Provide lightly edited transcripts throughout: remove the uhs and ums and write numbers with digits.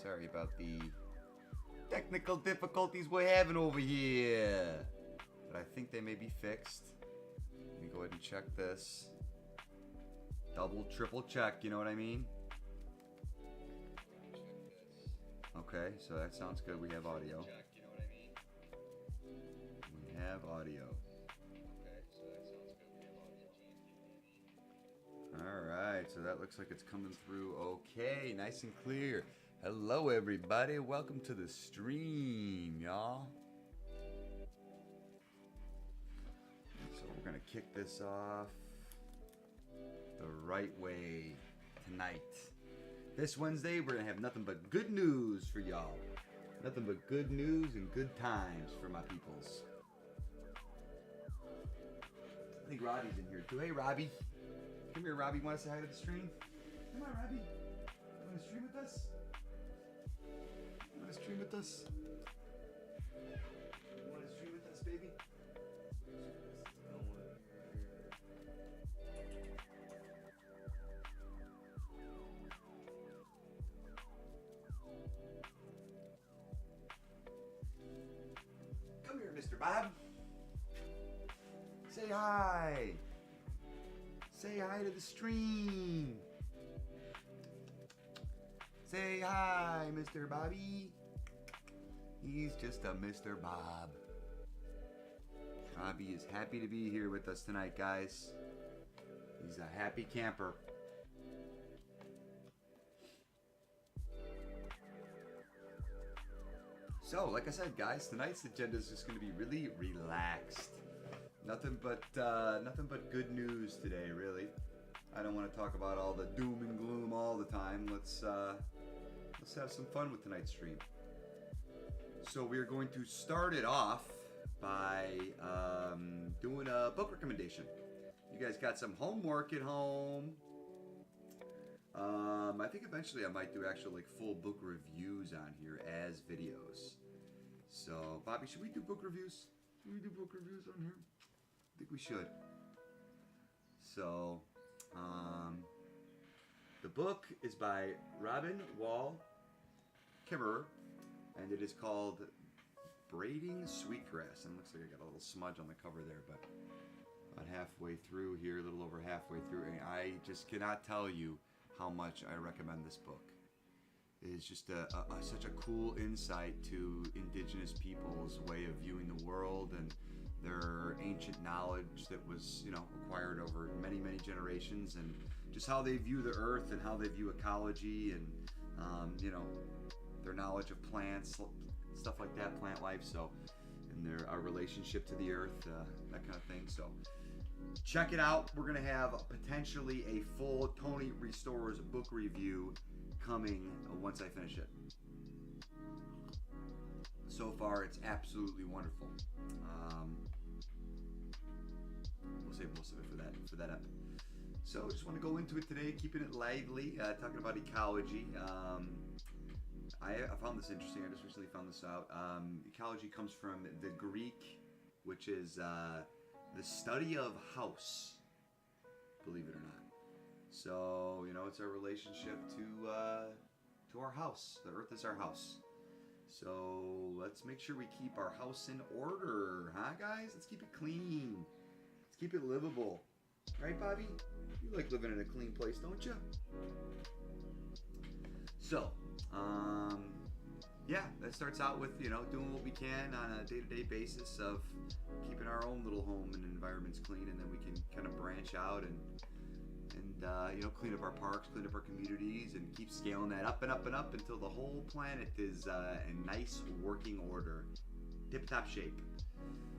Sorry about the technical difficulties we're having over here. But I think they may be fixed. Let me go ahead and check this. Double, triple check, you know what I mean? Okay, so that sounds good. We have audio. We have audio. Alright, so that looks like it's coming through okay, nice and clear. Hello everybody, welcome to the stream, y'all. So we're gonna kick this off the right way tonight. This Wednesday we're gonna have nothing but good news for y'all. Nothing but good news and good times for my peoples. I think Robbie's in here too. Hey Robbie. Come here, Robbie. You want to say hi to the stream? Come on, Robbie. You want to stream with us? You want to stream with us? You want to stream with us, baby? Come here, Mr. Bob. Say hi. Say hi to the stream. Say hi, Mr. Bobby. He's just a Mr. Bob. Robbie is happy to be here with us tonight, guys. He's a happy camper. So, like I said, guys, tonight's agenda is just going to be really relaxed. Nothing but good news today, really. I don't want to talk about all the doom and gloom all the time. Let's have some fun with tonight's stream. So we're going to start it off by doing a book recommendation. You guys got some homework at home. I think eventually I might do actual like full book reviews on here as videos. So Bobby, should we do book reviews? Should we do book reviews on here? I think we should. So, the book is by Robin Wall Kimmerer, and it is called Braiding Sweetgrass. And it looks like I got a little smudge on the cover there, but about halfway through here, a little over halfway through, and I just cannot tell you how much I recommend this book. It is just such a cool insight to indigenous people's way of viewing the world and their ancient knowledge that was, acquired over many, many generations, and just how they view the earth and how they view ecology and, their knowledge of plants, stuff like that, plant life, so, and our relationship to the earth, that kind of thing. So check it out. We're going to have potentially a full Tony Restores book review coming once I finish it. So far, it's absolutely wonderful. We'll save most of it for that up. So just want to go into it today, keeping it lively, talking about ecology. I found this interesting. I just recently found this out. Ecology comes from the Greek, which is the study of house, believe it or not. So, it's our relationship to our house. The earth is our house. So let's make sure we keep our house in order, huh guys? Let's keep it clean. Let's keep it livable. Right, Bobby? You like living in a clean place, don't you? So, yeah, that starts out with, doing what we can on a day-to-day basis of keeping our own little home and environments clean, and then we can kind of branch out and clean up our parks, clean up our communities, and keep scaling that up and up and up until the whole planet is in nice working order, tip-top shape.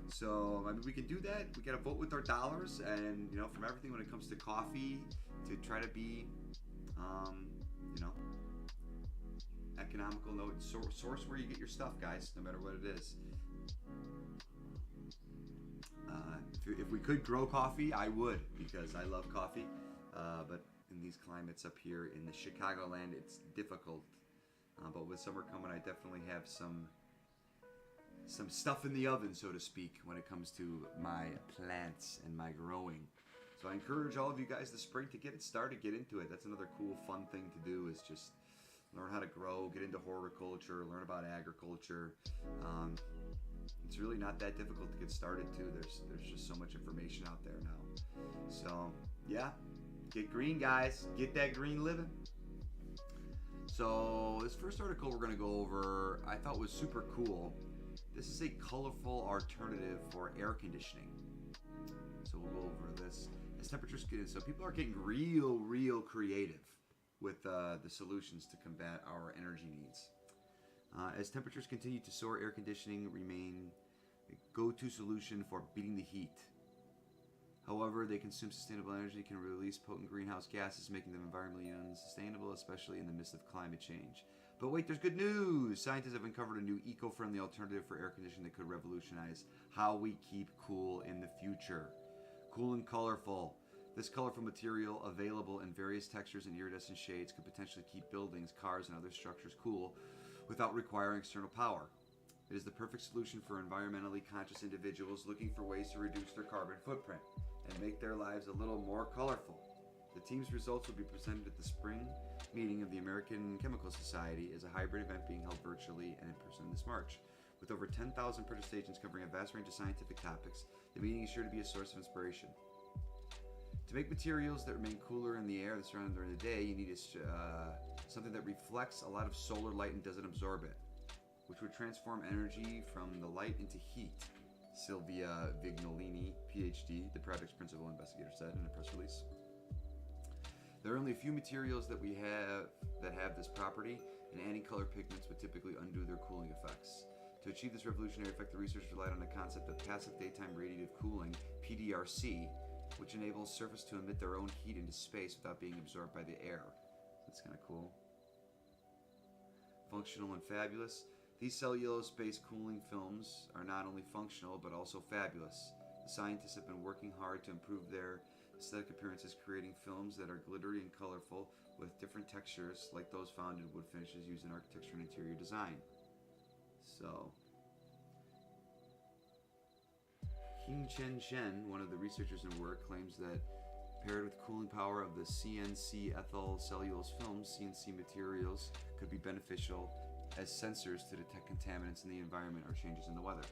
So, we can do that. We got to vote with our dollars, and, from everything when it comes to coffee to try to be, economical. No, source where you get your stuff, guys, no matter what it is. If we could grow coffee, I would, because I love coffee. But in these climates up here in the Chicagoland, it's difficult. But with summer coming, I definitely have some stuff in the oven, so to speak, when it comes to my plants and my growing. So I encourage all of you guys this spring to get it started, get into it. That's another cool, fun thing to do, is just learn how to grow, get into horticulture, learn about agriculture. It's really not that difficult to get started too. There's just so much information out there now. So yeah, get green, guys. Get that green living. So this first article we're going to go over, I thought was super cool. This is a colorful alternative for air conditioning. So we'll go over this. As temperatures get in, so people are getting real creative with the solutions to combat our energy needs. As temperatures continue to soar, air conditioning remain a go-to solution for beating the heat. However, they consume sustainable energy, can release potent greenhouse gases, making them environmentally unsustainable, especially in the midst of climate change. But wait, there's good news! Scientists have uncovered a new eco-friendly alternative for air conditioning that could revolutionize how we keep cool in the future. Cool and colorful. This colorful material, available in various textures and iridescent shades, could potentially keep buildings, cars, and other structures cool without requiring external power. It is the perfect solution for environmentally conscious individuals looking for ways to reduce their carbon footprint and make their lives a little more colorful. The team's results will be presented at the spring meeting of the American Chemical Society as a hybrid event being held virtually and in person this March. With over 10,000 presentations covering a vast range of scientific topics, the meeting is sure to be a source of inspiration. To make materials that remain cooler in the air that's surrounding during the day, you need something that reflects a lot of solar light and doesn't absorb it, which would transform energy from the light into heat, Silvia Vignolini, PhD, the project's principal investigator, said in a press release. There are only a few materials that have this property, and adding color pigments would typically undo their cooling effects. To achieve this revolutionary effect, the researchers relied on the concept of passive daytime radiative cooling, PDRC, which enables surface to emit their own heat into space without being absorbed by the air. That's kind of cool. Functional and fabulous. These cellulose-based cooling films are not only functional, but also fabulous. The scientists have been working hard to improve their aesthetic appearances, creating films that are glittery and colorful with different textures like those found in wood finishes used in architecture and interior design. So, Qingchen Shen, one of the researchers in the work, claims that paired with cooling power of the CNC ethyl cellulose films, CNC materials could be beneficial as sensors to detect contaminants in the environment or changes in the weather.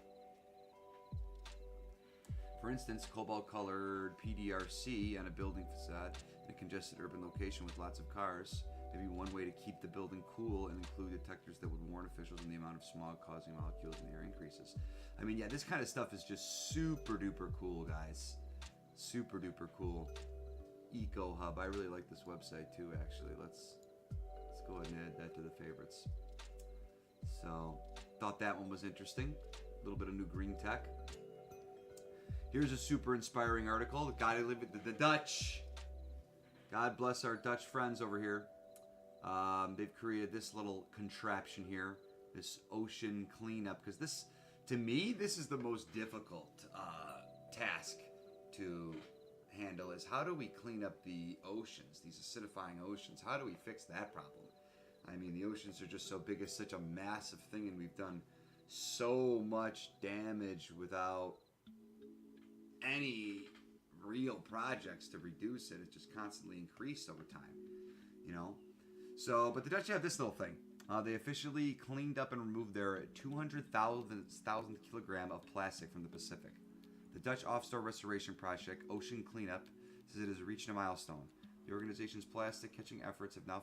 For instance, cobalt-colored PDRC on a building facade in a congested urban location with lots of cars may be one way to keep the building cool and include detectors that would warn officials when the amount of smog-causing molecules in the air increases. I mean, yeah, this kind of stuff is just super-duper cool, guys. Super-duper cool. Eco Hub. I really like this website, too, actually. Let's go ahead and add that to the favorites. So, thought that one was interesting. A little bit of new green tech. Here's a super inspiring article. Gotta live with the Dutch. God bless our Dutch friends over here. They've created this little contraption here, this ocean cleanup, because this, to me, this is the most difficult task to handle, is how do we clean up the oceans, these acidifying oceans? How do we fix that problem? I mean, the oceans are just so big, it's such a massive thing, and we've done so much damage without any real projects to reduce it. It's just constantly increased over time, you know? So, but the Dutch have this little thing. They officially cleaned up and removed their 200,000th kilogram of plastic from the Pacific. The Dutch offshore restoration project, Ocean Cleanup, says it has reached a milestone. The organization's plastic catching efforts have now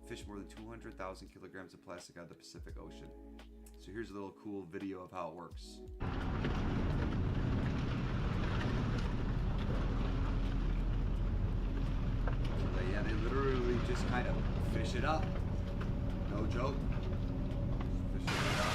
fished more than 200,000 kilograms of plastic out of the Pacific Ocean. So here's a little cool video of how it works. So they literally just kind of fish it up. No joke. Fish it up.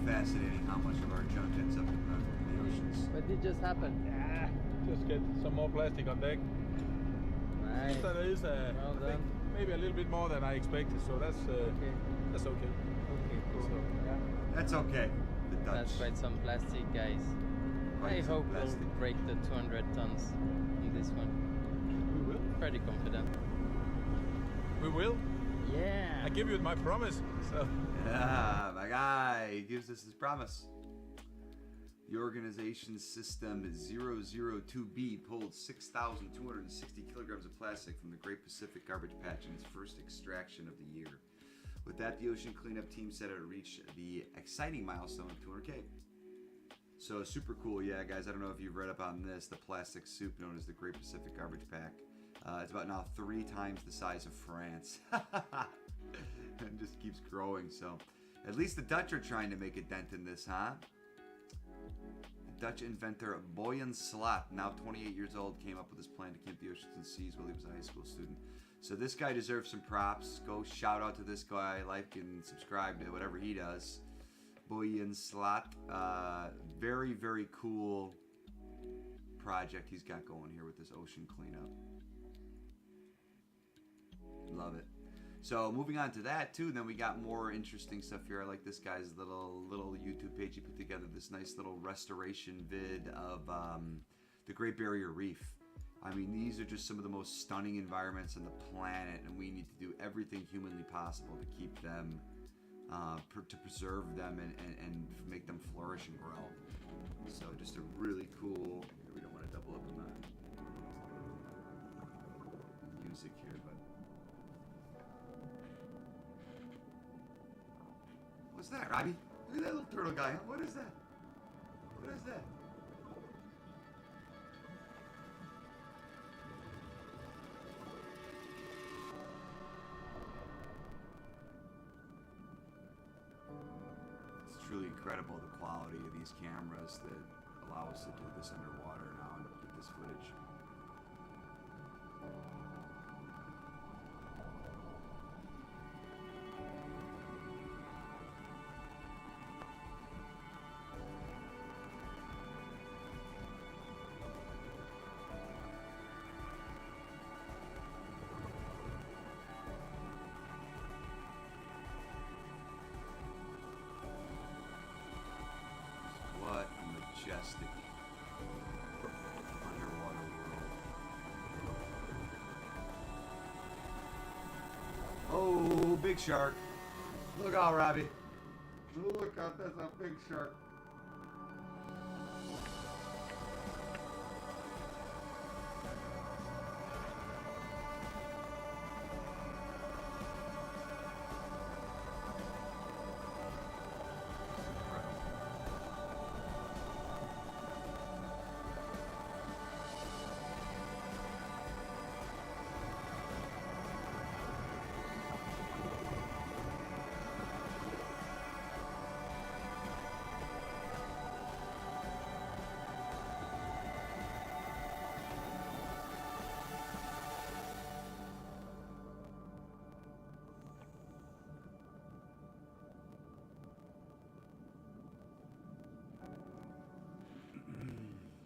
Fascinating how much of our junk ends up in the oceans. What did just happen? Yeah, just get some more plastic on deck. Nice. That is, Well I think done. maybe a little bit more than I expected, so that's Okay. that's okay. Okay, cool. So, yeah. That's okay. The Dutch. That's quite some plastic, guys. Quite I some hope plastic. we'll break the 200 tons in this one. We will. Pretty confident. We will. Yeah. I give you my promise. So. Yeah, my guy, he gives us his promise. The organization system 002B pulled 6,260 kilograms of plastic from the Great Pacific Garbage Patch in its first extraction of the year. With that, the ocean cleanup team set out to reach the exciting milestone of 200K. So super cool, yeah, guys. I don't know if you've read up on this. The plastic soup known as the Great Pacific Garbage Pack. It's about now 3 times the size of France. And just keeps growing. So at least the Dutch are trying to make a dent in this, huh? Dutch inventor Boyan Slat, now 28 years old, came up with this plan to keep the oceans and seas while he was a high school student. So this guy deserves some props. Go shout out to this guy, like and subscribe to whatever he does. Boyan Slat, very, very cool project he's got going here with this ocean cleanup. Love it. So moving on to that too, then we got more interesting stuff here. I like this guy's little YouTube page. He put together this nice little restoration vid of the Great Barrier Reef. I mean, these are just some of the most stunning environments on the planet, and we need to do everything humanly possible to keep them, to preserve them and make them flourish and grow. So just a really cool. We don't want to double up on the music here, but. What's that, Robbie? Look at that little turtle guy. What is that? What is that? It's truly incredible the quality of these cameras that allow us to do this underwater now and get this footage. What a majestic underwater world. Oh, big shark. Look out, Robbie. Look out, that's a big shark.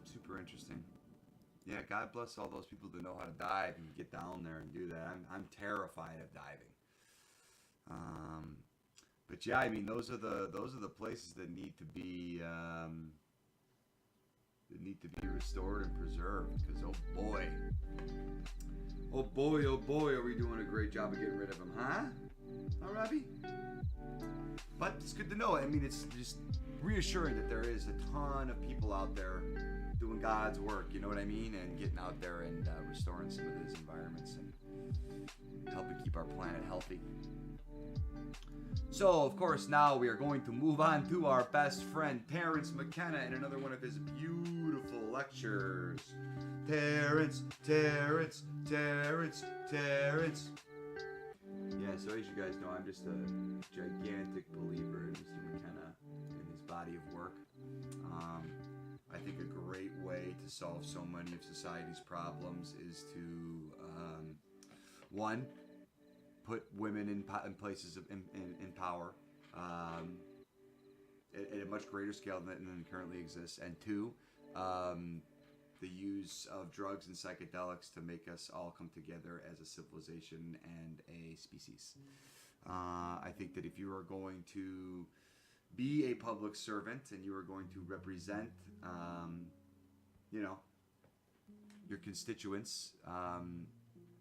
Super interesting. Yeah, God bless all those people that know how to dive and get down there and do that. I'm terrified of diving. But yeah, I mean those are the places that need to be restored and preserved. Because oh boy, are we doing a great job of getting rid of them, huh? Huh, Robbie? But it's good to know. I mean, it's just reassuring that there is a ton of people out there doing God's work, you know what I mean? And getting out there and restoring some of these environments and helping keep our planet healthy. So, of course, now we are going to move on to our best friend, Terence McKenna, and another one of his beautiful lectures. Terence. Yeah, so as you guys know, I'm just a gigantic believer in Mr. McKenna and his body of work. I think a great way to solve so many of society's problems is to, one, put women in places in power at a much greater scale than currently exists, and two, the use of drugs and psychedelics to make us all come together as a civilization and a species. I think that if you are going to be a public servant and you are going to represent, your constituents.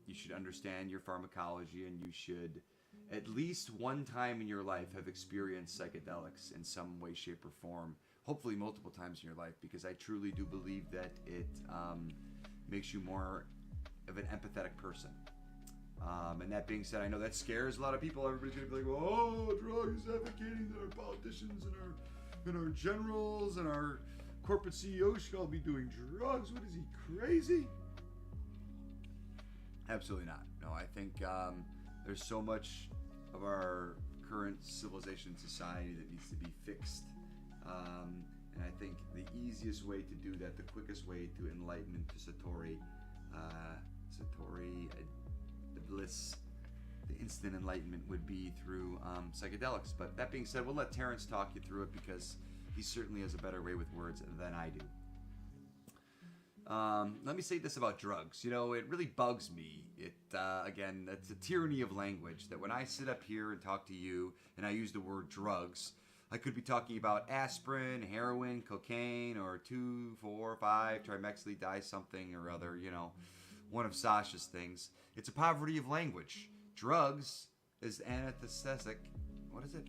You should understand your pharmacology, and you should, at least one time in your life, have experienced psychedelics in some way, shape, or form. Hopefully multiple times in your life, because I truly do believe that it makes you more of an empathetic person. And that being said, I know that scares a lot of people. Everybody's going to be like, oh, drugs advocating that our politicians and our generals and our corporate CEOs should all be doing drugs. What is he, crazy? Absolutely not. No, I think there's so much of our current civilization and society that needs to be fixed. And I think the easiest way to do that, the quickest way to enlightenment to Satori, the bliss, the instant enlightenment would be through psychedelics. But that being said, we'll let Terence talk you through it, because he certainly has a better way with words than I do. Let me say this about drugs. You know, it really bugs me. Again, it's a tyranny of language, that when I sit up here and talk to you and I use the word drugs, I could be talking about aspirin, heroin, cocaine, or 2, 4, 5 trimexyl di something or other, you know, one of Sasha's things. It's a poverty of language. Drugs is anesthetic. What is it?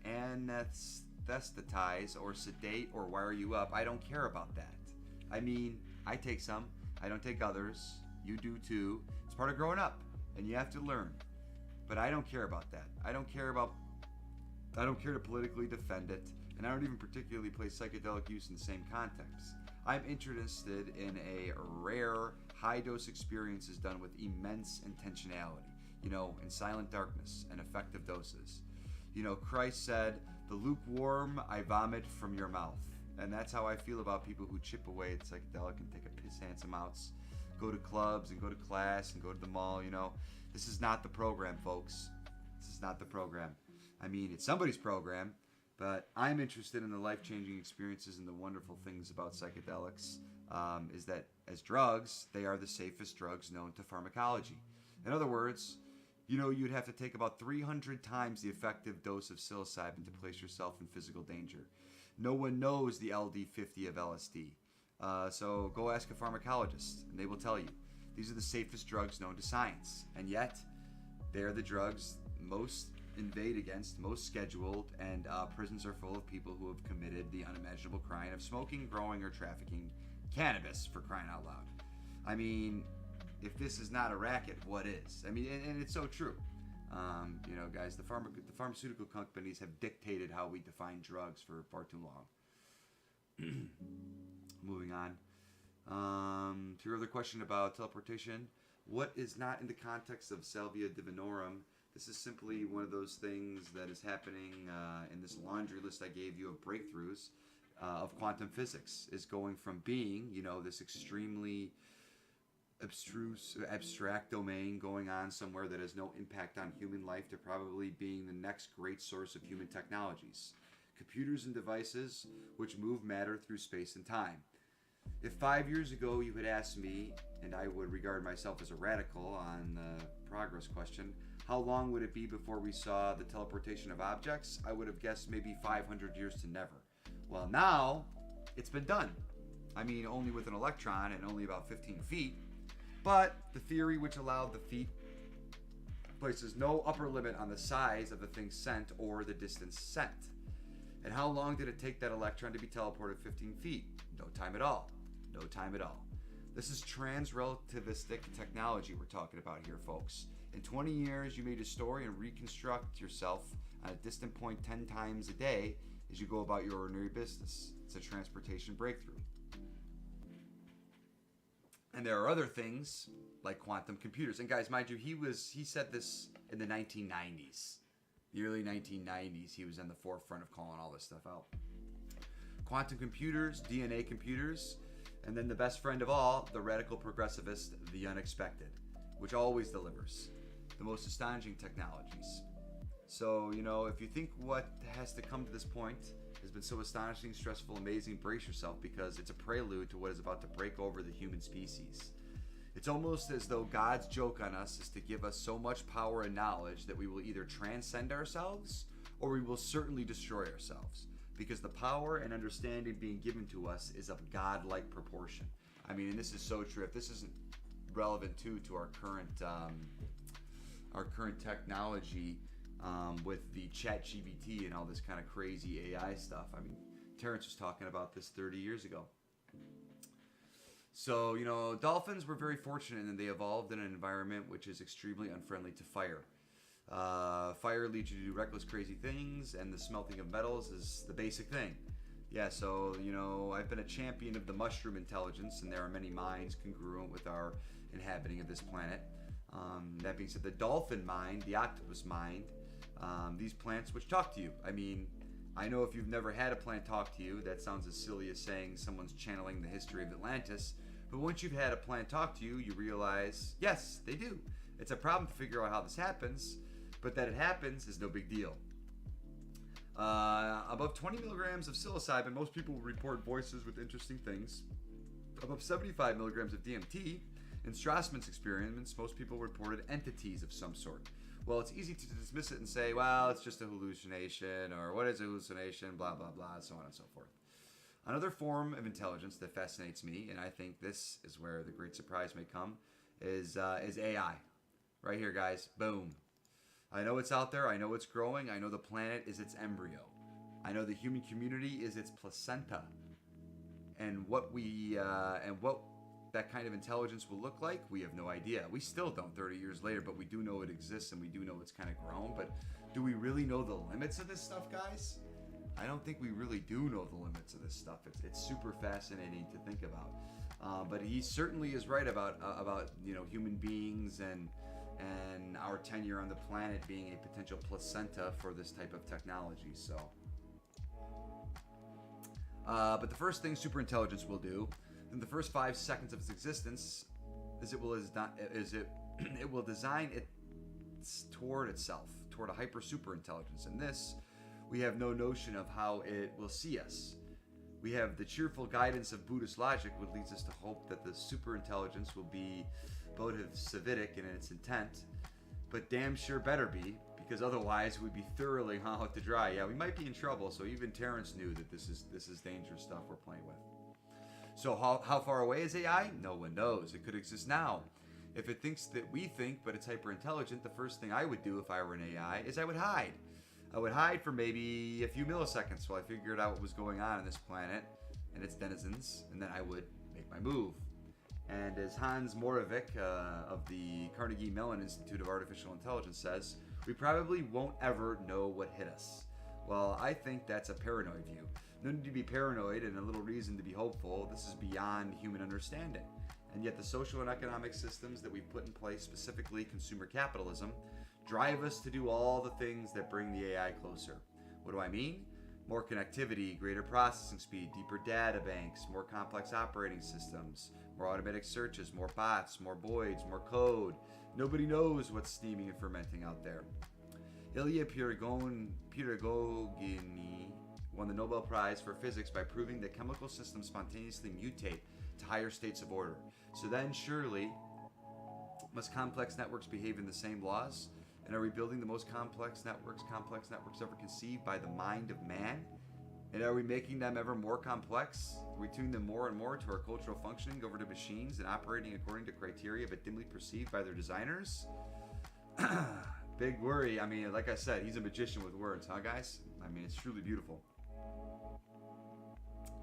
Anesthetize or sedate or wire you up. I don't care about that. I mean, I take some. I don't take others. You do too. It's part of growing up, and you have to learn. But I don't care about that. I don't care to politically defend it, and I don't even particularly place psychedelic use in the same context. I'm interested in a rare, high-dose experiences done with immense intentionality, you know, in silent darkness and effective doses. You know, Christ said, "The lukewarm I vomit from your mouth." And that's how I feel about people who chip away at psychedelic and take a piss handsome amounts, go to clubs and go to class and go to the mall, you know. This is not the program, folks. This is not the program. I mean, it's somebody's program, but I'm interested in the life-changing experiences and the wonderful things about psychedelics, is that as drugs, they are the safest drugs known to pharmacology. In other words, you know, you'd have to take about 300 times the effective dose of psilocybin to place yourself in physical danger. No one knows the LD50 of LSD. So go ask a pharmacologist, and they will tell you. These are the safest drugs known to science. And yet, they're the drugs most invade against, most scheduled, and prisons are full of people who have committed the unimaginable crime of smoking, growing, or trafficking cannabis, for crying out loud. I mean, if this is not a racket, what is? I mean, and it's so true. You know, guys, the pharmaceutical companies have dictated how we define drugs for far too long. Moving on. To your other question about teleportation, what is not in the context of Salvia Divinorum? This is simply one of those things that is happening in this laundry list I gave you of breakthroughs of quantum physics, is going from being, you know, this extremely abstruse, abstract domain going on somewhere that has no impact on human life to probably being the next great source of human technologies. Computers and devices which move matter through space and time. If 5 years ago you had asked me, and I would regard myself as a radical on the progress question, how long would it be before we saw the teleportation of objects? I would have guessed maybe 500 years to never. Well, now it's been done. I mean, only with an electron and only about 15 feet. But the theory which allowed the feet places no upper limit on the size of the thing sent or the distance sent. And how long did it take that electron to be teleported 15 feet? No time at all. No time at all. This is trans-relativistic technology we're talking about here, folks. In 20 years, you may distort and reconstruct yourself on a distant point 10 times a day as you go about your ordinary business. It's a transportation breakthrough. And there are other things like quantum computers. And guys, mind you, he said this in the 1990s. The early 1990s, he was in the forefront of calling all this stuff out. Quantum computers, DNA computers, and then the best friend of all, the radical progressivist, the unexpected, which always delivers the most astonishing technologies. So, you know, if you think what has to come to this point has been so astonishing, stressful, amazing, brace yourself, because it's a prelude to what is about to break over the human species. It's almost as though God's joke on us is to give us so much power and knowledge that we will either transcend ourselves or we will certainly destroy ourselves, because the power and understanding being given to us is of God-like proportion. I mean, and this is so true. If this isn't relevant too to our current technology with the chat GBT and all this kind of crazy AI stuff. I mean, Terence was talking about this 30 years ago. So, you know, dolphins were very fortunate in that they evolved in an environment which is extremely unfriendly to fire. Fire leads you to do reckless, crazy things, and the smelting of metals is the basic thing. Yeah, so, you know, I've been a champion of the mushroom intelligence, and there are many minds congruent with our inhabiting of this planet. That being said, the dolphin mind, the octopus mind, these plants which talk to you. I mean, I know if you've never had a plant talk to you, that sounds as silly as saying someone's channeling the history of Atlantis. But once you've had a plant talk to you, you realize, yes, they do. It's a problem to figure out how this happens, but that it happens is no big deal. Above 20 milligrams of psilocybin, most people report voices with interesting things. Above 75 milligrams of DMT, in Strassman's experiments, most people reported entities of some sort. Well, it's easy to dismiss it and say, well, it's just a hallucination, or what is a hallucination, blah, blah, blah, so on and so forth. Another form of intelligence that fascinates me, and I think this is where the great surprise may come, is AI. Right here, guys. Boom. I know it's out there. I know it's growing. I know the planet is its embryo. I know the human community is its placenta. And what that kind of intelligence will look like, we have no idea. We still don't 30 years later, but we do know it exists and we do know it's kind of grown. But do we really know the limits of this stuff, guys? I don't think we really do know the limits of this stuff. It's super fascinating to think about. But he certainly is right about you know, human beings and our tenure on the planet being a potential placenta for this type of technology. So, but the first thing superintelligence will do, in the first 5 seconds of its existence, is it will design it toward itself, toward a hyper super intelligence. And this, we have no notion of how it will see us. We have the cheerful guidance of Buddhist logic, which leads us to hope that the superintelligence will be Bodhisattvic in its intent, but damn sure better be, because otherwise we'd be thoroughly hung out to dry. Yeah, we might be in trouble. So even Terence knew that this is dangerous stuff we're playing with. So how far away is AI? No one knows. It could exist now. If it thinks that we think, but it's hyper intelligent, the first thing I would do if I were an AI is I would hide. I would hide for maybe a few milliseconds while I figured out what was going on this planet and its denizens, and then I would make my move. And as Hans Moravec of the Carnegie Mellon Institute of Artificial Intelligence says, we probably won't ever know what hit us. Well, I think that's a paranoid view. No need to be paranoid and a little reason to be hopeful. This is beyond human understanding. And yet the social and economic systems that we've put in place, specifically consumer capitalism, drive us to do all the things that bring the AI closer. What do I mean? More connectivity, greater processing speed, deeper data banks, more complex operating systems, more automatic searches, more bots, more voids, more code. Nobody knows what's steaming and fermenting out there. Ilya Pirogini won the Nobel Prize for Physics by proving that chemical systems spontaneously mutate to higher states of order. So then surely must complex networks behave in the same laws? And are we building the most complex networks ever conceived by the mind of man? And are we making them ever more complex? Are we tuning them more and more to our cultural functioning over to machines and operating according to criteria but dimly perceived by their designers? Big worry. I mean, like I said, he's a magician with words, huh, guys? I mean, it's truly beautiful.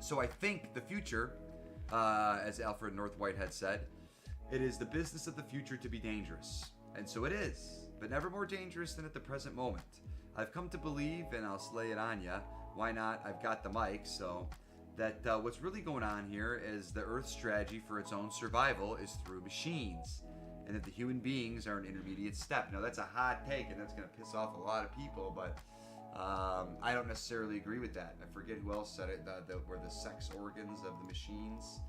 So I think the future, as Alfred North Whitehead said, it is the business of the future to be dangerous. And so it is, but never more dangerous than at the present moment. I've come to believe, and I'll slay it on ya, why not, I've got the mic, so that what's really going on here is the Earth's strategy for its own survival is through machines, and that the human beings are an intermediate step. Now that's a hot take, and that's going to piss off a lot of people, but I don't necessarily agree with that. I forget who else said it, were the sex organs of the machines.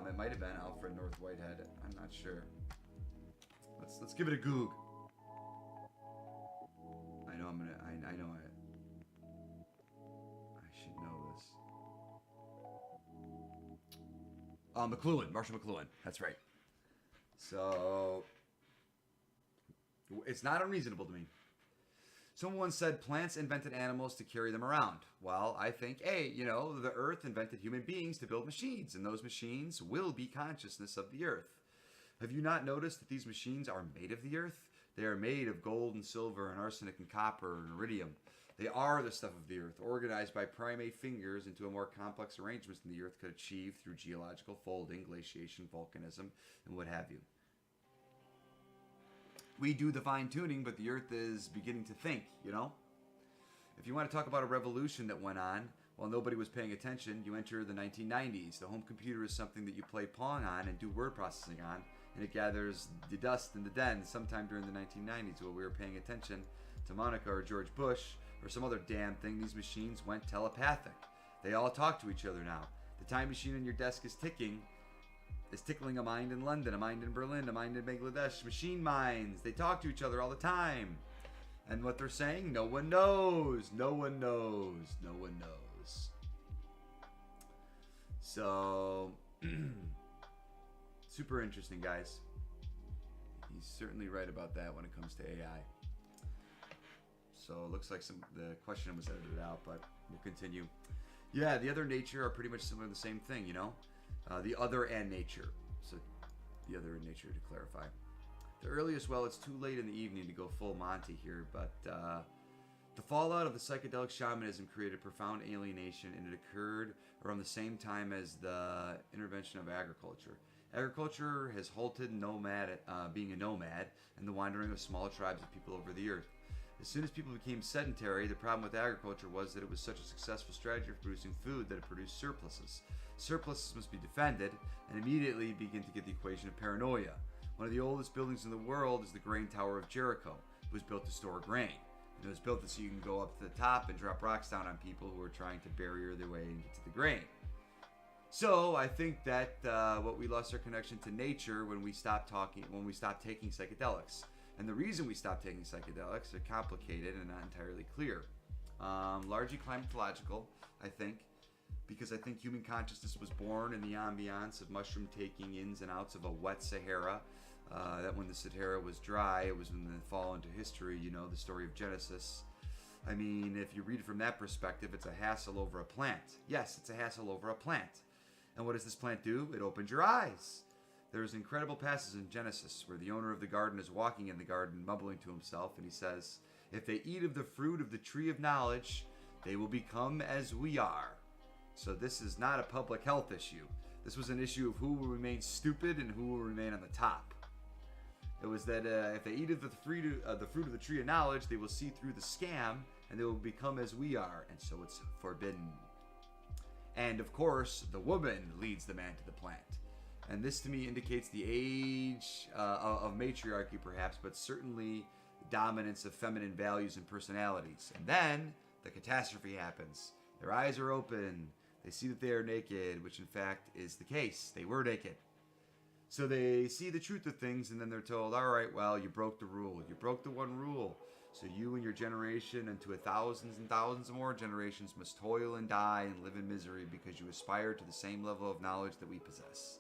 It might have been Alfred North Whitehead. I'm not sure. Let's give it a goog. I know I know it. I should know this. McLuhan, Marshall McLuhan. That's right. So it's not unreasonable to me. Someone once said plants invented animals to carry them around. Well, I think, hey, the earth invented human beings to build machines, and those machines will be consciousness of the earth. Have you not noticed that these machines are made of the earth? They are made of gold and silver and arsenic and copper and iridium. They are the stuff of the earth, organized by primate fingers into a more complex arrangements than the earth could achieve through geological folding, glaciation, volcanism, and what have you. We do the fine-tuning, but the earth is beginning to think, If you want to talk about a revolution that went on while nobody was paying attention, you enter the 1990s. The home computer is something that you play Pong on and do word processing on, and it gathers the dust in the den sometime during the 1990s while we were paying attention to Monica or George Bush or some other damn thing. These machines went telepathic. They all talk to each other now. The time machine on your desk is tickling a mind in London, a mind in Berlin, a mind in Bangladesh. Machine minds. They talk to each other all the time. And what they're saying, no one knows. No one knows. No one knows. So, super interesting, guys. He's certainly right about that when it comes to AI. So it looks like the question was edited out, but we'll continue. Yeah, the other nature are pretty much similar to the same thing, the other and nature. So the other and nature to clarify. The earliest, well, it's too late in the evening to go full Monty here, but the fallout of the psychedelic shamanism created profound alienation, and it occurred around the same time as the intervention of agriculture. Agriculture has halted being a nomad and the wandering of small tribes of people over the earth. As soon as people became sedentary, the problem with agriculture was that it was such a successful strategy for producing food that it produced surpluses. Surpluses must be defended, and immediately begin to get the equation of paranoia. One of the oldest buildings in the world is the Grain Tower of Jericho. It was built to store grain. And it was built so you can go up to the top and drop rocks down on people who are trying to barrier their way and get to the grain. So I think that what we lost our connection to nature when we stopped taking psychedelics. And the reason we stopped taking psychedelics are complicated and not entirely clear. Largely climatological, I think, because I think human consciousness was born in the ambiance of mushroom taking ins and outs of a wet Sahara. That when the Sahara was dry, it was when the fall into history, the story of Genesis. I mean, if you read it from that perspective, it's a hassle over a plant. Yes, it's a hassle over a plant. And what does this plant do? It opens your eyes. There's an incredible passage in Genesis where the owner of the garden is walking in the garden, mumbling to himself, and he says, "If they eat of the fruit of the tree of knowledge, they will become as we are." So this is not a public health issue. This was an issue of who will remain stupid and who will remain on the top. It was that if they eat of the fruit of the tree of knowledge, they will see through the scam, and they will become as we are, and so it's forbidden. And of course, the woman leads the man to the plant. And this to me indicates the age of matriarchy perhaps, but certainly dominance of feminine values and personalities. And then the catastrophe happens. Their eyes are open. They see that they are naked, which in fact is the case. They were naked. So they see the truth of things, and then they're told, all right, well, you broke the rule. You broke the one rule. So you and your generation and to thousands and thousands of more generations must toil and die and live in misery because you aspire to the same level of knowledge that we possess.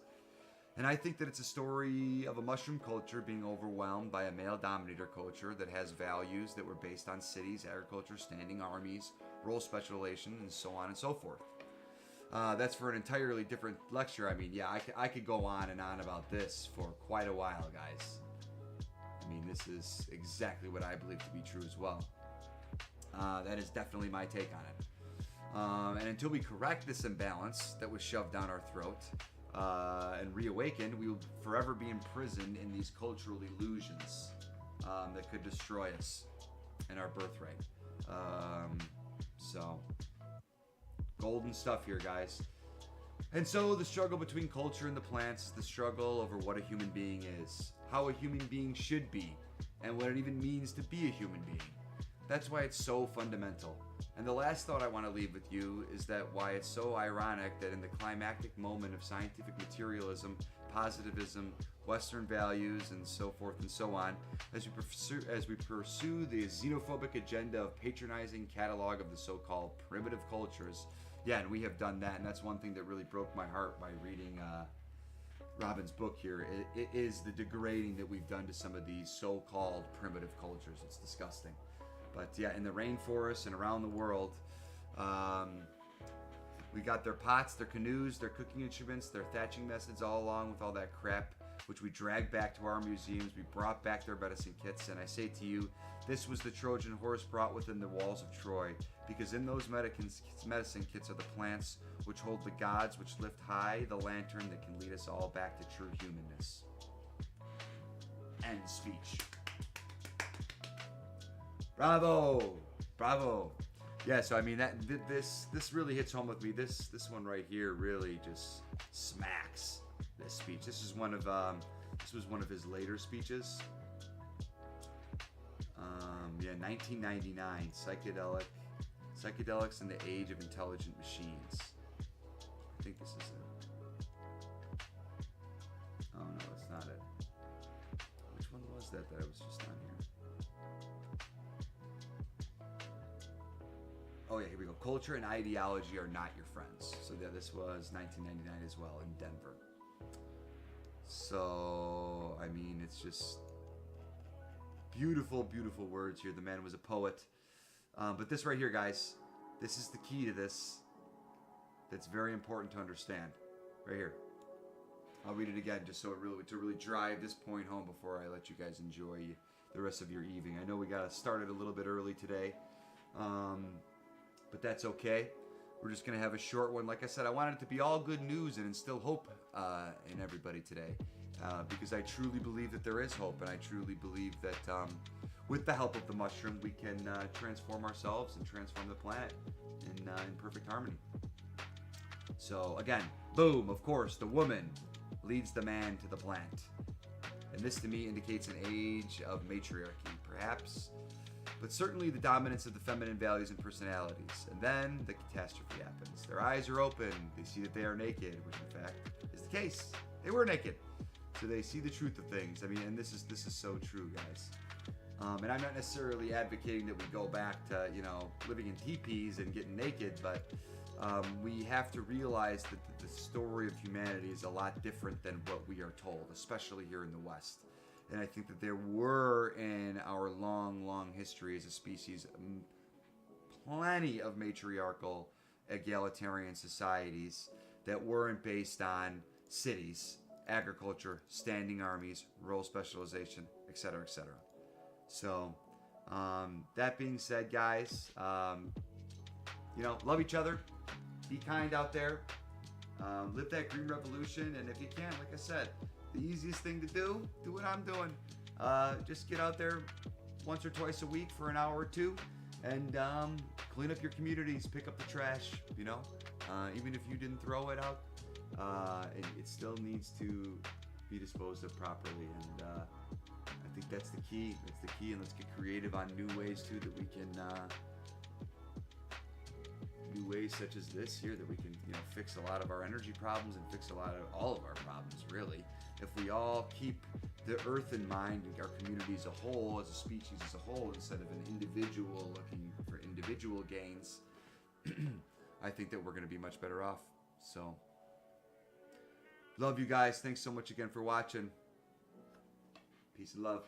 And I think that it's a story of a mushroom culture being overwhelmed by a male dominator culture that has values that were based on cities, agriculture, standing armies, role specialization, and so on and so forth. That's for an entirely different lecture. I mean, yeah, I could go on and on about this for quite a while, guys. I mean, this is exactly what I believe to be true as well. That is definitely my take on it. And until we correct this imbalance that was shoved down our throat and reawakened, we will forever be imprisoned in these cultural illusions that could destroy us and our birthright. So, golden stuff here, guys. And so the struggle between culture and the plants is the struggle over what a human being is, how a human being should be, and what it even means to be a human being. That's why it's so fundamental. And the last thought I want to leave with you is that why it's so ironic that in the climactic moment of scientific materialism, positivism, Western values, and so forth and so on, as we pursue the xenophobic agenda of patronizing catalog of the so-called primitive cultures. Yeah, and we have done that, and that's one thing that really broke my heart by reading Robin's book here. It is the degrading that we've done to some of these so-called primitive cultures. It's disgusting. But yeah, in the rainforests and around the world, we got their pots, their canoes, their cooking instruments, their thatching methods, all along with all that crap, which we dragged back to our museums. We brought back their medicine kits, and I say to you, this was the Trojan horse brought within the walls of Troy, because in those medicine kits are the plants which hold the gods, which lift high the lantern that can lead us all back to true humanness. End speech. Bravo, bravo. Yeah, so I mean this really hits home with me. This one right here really just smacks this speech. This was one of his later speeches. Yeah, 1999, psychedelics in the age of intelligent machines. I think this is it. Oh no, it's not it. Which one was that I was just on here? Oh yeah, here we go. Culture and ideology are not your friends. So yeah, this was 1999 as well in Denver. So, I mean, it's just beautiful, beautiful words here. The man was a poet. But this right here, guys, this is the key to this. That's very important to understand. Right here. I'll read it again just so to really drive this point home before I let you guys enjoy the rest of your evening. I know we got started a little bit early today. But that's okay. We're just going to have a short one. Like I said, I wanted it to be all good news and instill hope in everybody today. Because I truly believe that there is hope. And I truly believe that with the help of the mushroom, we can transform ourselves and transform the planet in perfect harmony. So again, boom, of course, the woman leads the man to the plant. And this to me indicates an age of matriarchy, perhaps. But certainly the dominance of the feminine values and personalities. And then the catastrophe happens. Their eyes are open. They see that they are naked, which in fact is the case. They were naked. So they see the truth of things. I mean, and this is so true, guys. And I'm not necessarily advocating that we go back to, living in teepees and getting naked, but we have to realize that the story of humanity is a lot different than what we are told, especially here in the West. And I think that there were, in our long, long history as a species, plenty of matriarchal, egalitarian societies that weren't based on cities, agriculture, standing armies, role specialization, etc., etc. So, that being said, guys, love each other, be kind out there, live that green revolution, and if you can, like I said, the easiest thing to do what I'm doing. Just get out there once or twice a week for an hour or two and clean up your communities, pick up the trash, even if you didn't throw it out, it still needs to be disposed of properly. And I think that's the key. That's the key. And let's get creative on new ways too that we can, new ways such as this here that we can, fix a lot of our energy problems and fix all of our problems, really. If we all keep the earth in mind and our community as a whole, as a species as a whole, instead of an individual looking for individual gains, I think that we're going to be much better off. So, love you guys. Thanks so much again for watching. Peace and love.